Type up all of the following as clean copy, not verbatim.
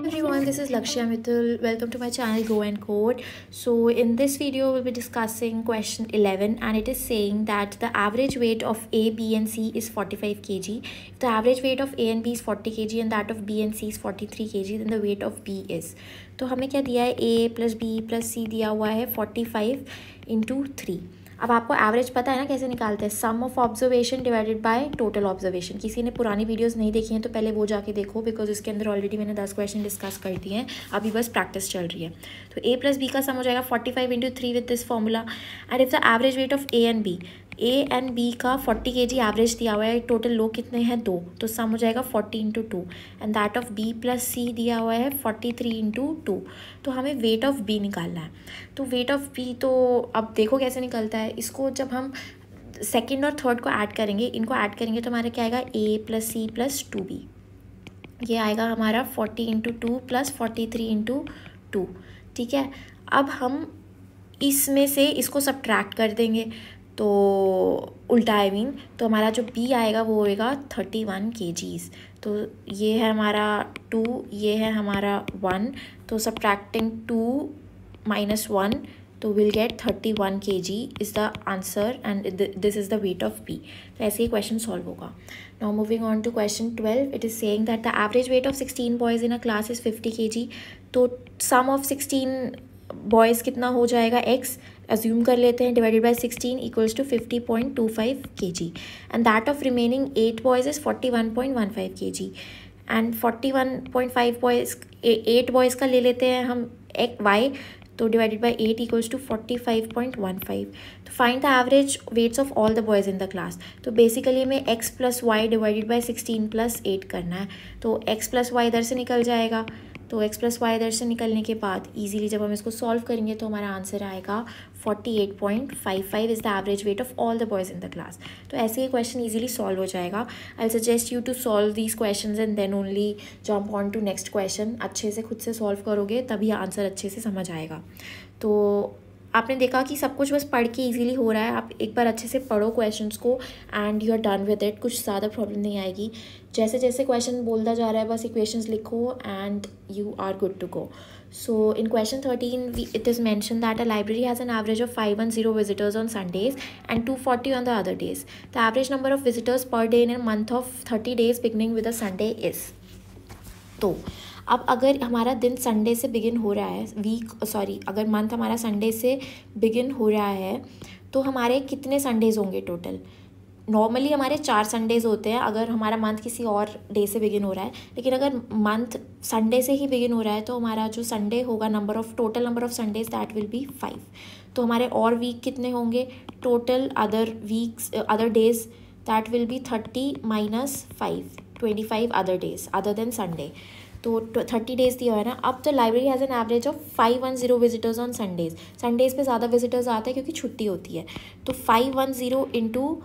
everyone, this is Lakshya Mithil. Welcome to my channel Go and Code. So in this video we'll be discussing question 11 and it is saying that the average weight of A, B and C is 45 kg. If the average weight of A and B is 40 kg and that of B and C is 43 kg, then the weight of B is. तो हमें क्या दिया है, A plus B plus C दिया हुआ है 45 into 3. अब आपको एवरेज पता है ना कैसे निकालते हैं, sum of observation divided by total observation. किसी ने पुरानी वीडियोस नहीं देखी हैं तो पहले वो जाके देखो, बिकॉज उसके अंदर ऑलरेडी मैंने 10 क्वेश्चन डिस्कस कर दिए हैं, अभी बस प्रैक्टिस चल रही है. तो A प्लस बी का सम हो जाएगा 45 into 3 with this formula. And if the average weight of A and B का 40 kg एवरेज दिया हुआ है, टोटल लोग कितने हैं 2, तो सम हो जाएगा 40 into 2. And that of B plus C दिया हुआ है 43 into 2. तो हमें वेट ऑफ बी निकालना है. तो वेट ऑफ बी तो अब देखो कैसे निकलता है. इसको जब हम सेकेंड और थर्ड को ऐड करेंगे, इनको ऐड करेंगे तो हमारा क्या आएगा, ए प्लस सी प्लस 2b. ये आएगा हमारा 40 into 2 प्लस 43 into 2. ठीक है, अब हम इसमें से इसको सब्ट्रैक्ट कर देंगे, तो उल्टा तो हमारा जो b आएगा वो होएगा 31 kgs. तो ये है हमारा 2, ये है हमारा 1, तो सब्ट्रैक्टिंग 2 minus 1, तो will get 31 kg is the answer and this is the weight of b. तो ऐसे ही क्वेश्चन सॉल्व होगा. Now moving on to question 12, it is saying that the average weight of 16 boys in a class is 50 kg. तो सम of 16 boys कितना हो जाएगा, x assume कर लेते हैं, divided by 16 equals to 50.25 kg. And that of remaining 8 boys is 41.15 kg. And 41.5 boys 8 boys का ले लेते हैं हम y, तो डिवाइडेड बाय 8 इक्वल्स टू 45.15. तो find the average weights of all the boys in the class. तो basically हमें x plus Y divided by 16 plus 8 करना है. तो x प्लस वाई इधर से निकल जाएगा, तो x प्लस वाई इधर से निकलने के बाद ईजिली जब हम इसको सॉल्व करेंगे तो हमारा आंसर आएगा 48.55 is the average weight of all the boys in the class. तो ऐसे ये क्वेश्चन ईजिली सॉल्व हो जाएगा. I suggest you to solve these questions and then only jump on to next question. अच्छे से खुद से सॉल्व करोगे तभी आंसर अच्छे से समझ आएगा. तो आपने देखा कि सब कुछ बस पढ़ के इजीली हो रहा है. आप एक बार अच्छे से पढ़ो क्वेश्चंस को and you are done with it. कुछ ज़्यादा प्रॉब्लम नहीं आएगी. जैसे जैसे क्वेश्चन बोलता जा रहा है बस इक्वेशंस लिखो and you are good to go. So in question 13, it is mentioned that a library has an average of 510 visitors on Sundays and 240 on the other days. The average number of visitors per day in a month of 30 days beginning with a Sunday is. तो अब अगर हमारा दिन Sunday से begin हो रहा है, अगर मंथ हमारा संडे से बिगिन हो रहा है तो हमारे कितने संडेज़ होंगे टोटल. नॉर्मली हमारे 4 संडेज़ होते हैं अगर हमारा मंथ किसी और डे से बिगिन हो रहा है, लेकिन अगर मंथ संडे से ही बिगिन हो रहा है तो हमारा जो संडे होगा, total number of Sundays that will be 5. तो हमारे और वीक कितने होंगे, total other days that will be 30 minus 5, 25 other days other than Sunday. तो 30 डेज़ दिया हुआ है ना. अब तो library has an average of 510 visitors on Sundays. Sundays पे ज़्यादा विजिटर्स आते हैं क्योंकि छुट्टी होती है. तो 510 इंटू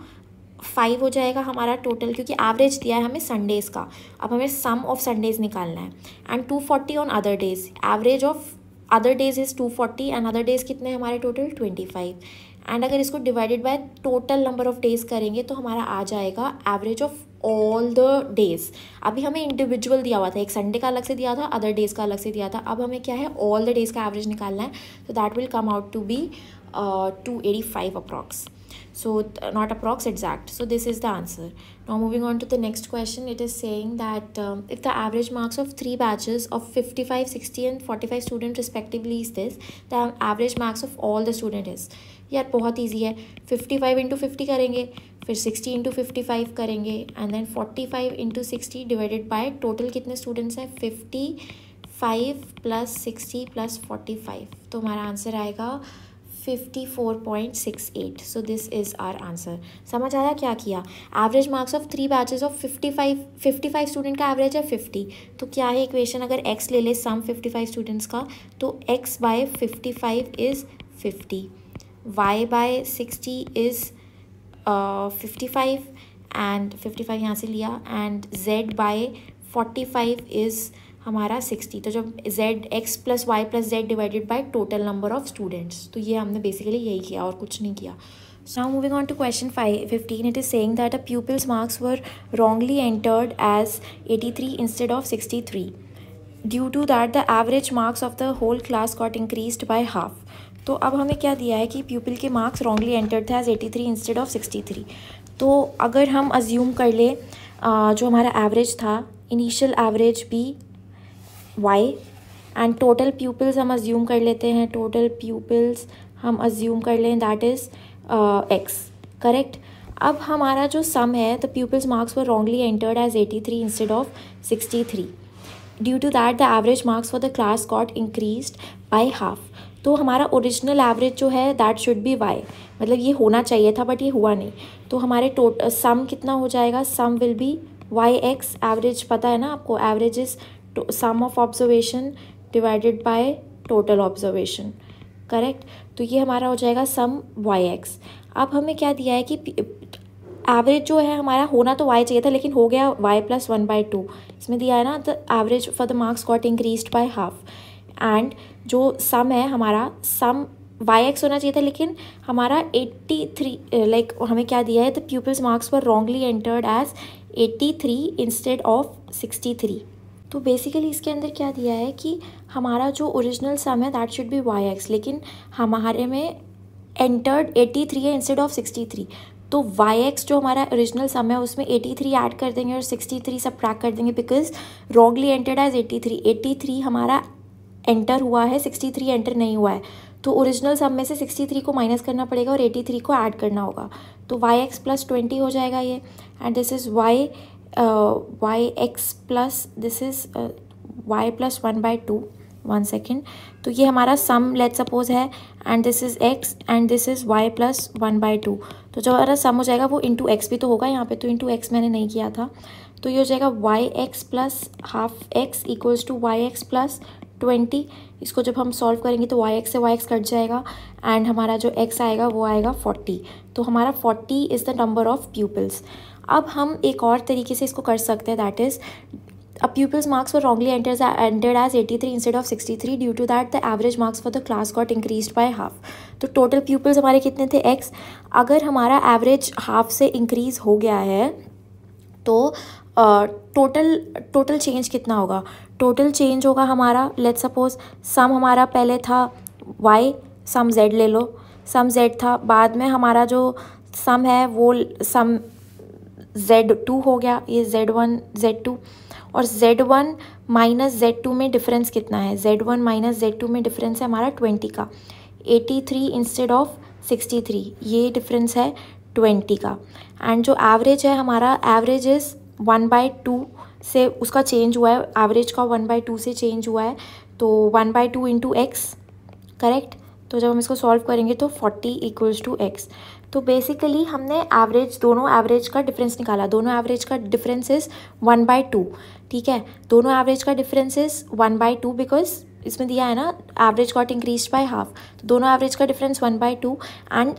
5 हो जाएगा हमारा टोटल, क्योंकि एवरेज दिया है हमें संडेज़ का. अब हमें सम ऑफ संडेज़ निकालना है. And 240 on other days. Average of other days is 240 and other days कितने हमारे टोटल 25. एंड अगर इसको divided by total number of days करेंगे तो हमारा आ जाएगा average of all the days. अभी हमें इंडिविजुअल दिया हुआ था, एक संडे का अलग से दिया था, अदर डेज़ का अलग से दिया था. अब हमें क्या है, ऑल द डेज़ का एवरेज निकालना है. तो that will come out to be 285 approx. So not approx, exact. So this is the answer. Now moving on to the next question, it is saying that if the average marks of 3 batches of 55, 60 and 45 students respectively is this, the average marks of all the student is. यार बहुत easy है. 55 into 50 करेंगे, फिर 60 into 55 करेंगे and then 45 into 60 divided by total कितने students हैं, 55 plus 60 plus 45. तो हमारा आंसर आएगा 54.68. So this is our answer. समझ आया क्या किया. Average marks of 3 batches of 55 student का एवरेज है 50. तो क्या है इक्वेशन, अगर x ले ले सम 55 स्टूडेंट्स का, तो x by 55 is 50, y by 60 is 55 and 55 यहाँ से लिया, एंड z बाय 45 इज़ हमारा 60. तो जब z x plus y plus z divided by total number of students. तो ये हमने बेसिकली यही किया और कुछ नहीं किया. So now moving on to question 15, it is saying that a pupil's marks were wrongly entered as 83 instead of 63. Due to that the average marks of the whole class got increased by half. तो अब हमें क्या दिया है कि pupil के marks wrongly entered थे as 83 instead of 63। तो अगर हम अज्यूम कर ले जो हमारा एवरेज था, initial average be y and total pupils हम अज्यूम कर लेते हैं, टोटल प्यूपिल्स हम अज्यूम कर लें दैट इज़ एक्स, करेक्ट। अब हमारा जो सम है the pupils marks were wrongly entered as 83 instead of 63। Due to that the average marks for the class got increased by half. तो हमारा ओरिजिनल एवरेज जो है दैट शुड बी वाई, मतलब ये होना चाहिए था बट ये हुआ नहीं। तो हमारे टोटल सम कितना हो जाएगा, sum will be Y X, average पता है ना आपको, average is sum of observation divided by total observation, correct. तो ये हमारा हो जाएगा सम वाई एक्स। अब हमें क्या दिया है कि एवरेज जो है हमारा होना तो वाई चाहिए था लेकिन हो गया वाई प्लस 1/2। इसमें दिया है ना the average for the marks got increased by half and जो सम है हमारा सम वाई एक्स होना चाहिए था लेकिन हमारा 83 लाइक हमें क्या दिया है the pupils marks were wrongly entered as 83 instead of 63। तो बेसिकली इसके अंदर क्या दिया है कि हमारा जो ओरिजिनल सम है that should be Y x, लेकिन हमारे में एंटर्ड 83 है इंस्टेड ऑफ 63। तो वाई एक्स जो हमारा ओरिजिनल सम है उसमें 83 ऐड कर देंगे और 63 सबट्रैक्ट कर देंगे बिकॉज रॉन्गली एंटर्ड एज 83। 83 हमारा एंटर हुआ है, 63 एंटर नहीं हुआ है। तो ओरिजिनल सम में से 63 को माइनस करना पड़ेगा और 83 को ऐड करना होगा। तो वाई एक्स प्लस 20 हो जाएगा ये, and this is why x plus this is why plus 1/2। 1 second. तो ये हमारा सम लेट सपोज है and this is x and this is why plus 1/2। तो जो हमारा सम हो जाएगा वो इंटू एक्स भी तो होगा, यहाँ पे तो इंटू एक्स मैंने नहीं किया था। तो ये हो जाएगा y x plus half x equals to y x plus 20। इसको जब हम सॉल्व करेंगे तो वाई एक्स से वाई एक्स कट जाएगा एंड हमारा जो एक्स आएगा वो आएगा 40। तो हमारा 40 is the number of pupils. अब हम एक और तरीके से इसको कर सकते हैं that is a pupil's marks were wrongly entered as 83 instead of 63 due to that the average marks for the class got increased by half। तो टोटल pupils हमारे कितने थे x। अगर हमारा एवरेज हाफ से इंक्रीज़ हो गया है तो टोटल चेंज कितना होगा, टोटल चेंज होगा हमारा लेट सपोज सम हमारा पहले था y, सम z ले लो, सम z था, बाद में हमारा जो सम है वो सम z2 हो गया, ये z1 z2, और z1 माइनस z2 में डिफरेंस कितना है, z1 माइनस z2 में डिफरेंस है हमारा 20 का, 83 इंस्टेड ऑफ 63 ये डिफरेंस है 20 का। एंड जो एवरेज है हमारा एवरेज इज़ 1/2 से उसका चेंज हुआ है, एवरेज का 1/2 से चेंज हुआ है, तो 1/2 इंटू एक्स, करेक्ट। तो जब हम इसको सॉल्व करेंगे तो 40 इक्वल्स टू एक्स। तो बेसिकली हमने एवरेज दोनों एवरेज का डिफरेंस निकाला, दोनों एवरेज का डिफरेंस इज़ 1/2, ठीक है। दोनों एवरेज का डिफरेंस इज़ 1/2 बिकॉज इसमें दिया है ना average got increase by half, तो दोनों एवरेज का डिफरेंस 1/2 एंड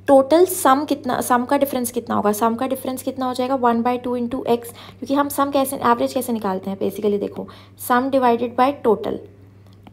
टोटल सम कितना, सम का डिफरेंस कितना होगा, सम का डिफरेंस कितना हो जाएगा 1/2 इंटू एक्स, क्योंकि हम सम कैसे एवरेज कैसे निकालते हैं बेसिकली देखो सम डिवाइडेड बाय टोटल,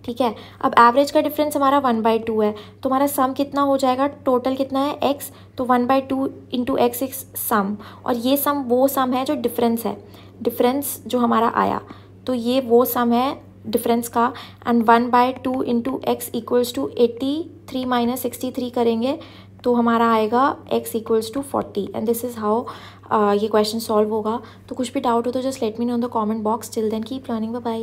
ठीक है। अब एवरेज का डिफरेंस हमारा 1/2 है तो हमारा सम कितना हो जाएगा, टोटल कितना है x, तो 1/2 इंटू एक्स सम, और ये सम वो सम है जो डिफरेंस है, डिफरेंस जो हमारा आया, तो ये वो सम है डिफरेंस का, and 1/2 into x equals to 83 minus 63 करेंगे तो हमारा आएगा x equals to 40 and this is how ये क्वेश्चन सॉल्व होगा। तो कुछ भी डाउट हो तो just let me know in the comment box. Till then keep learning, bye bye.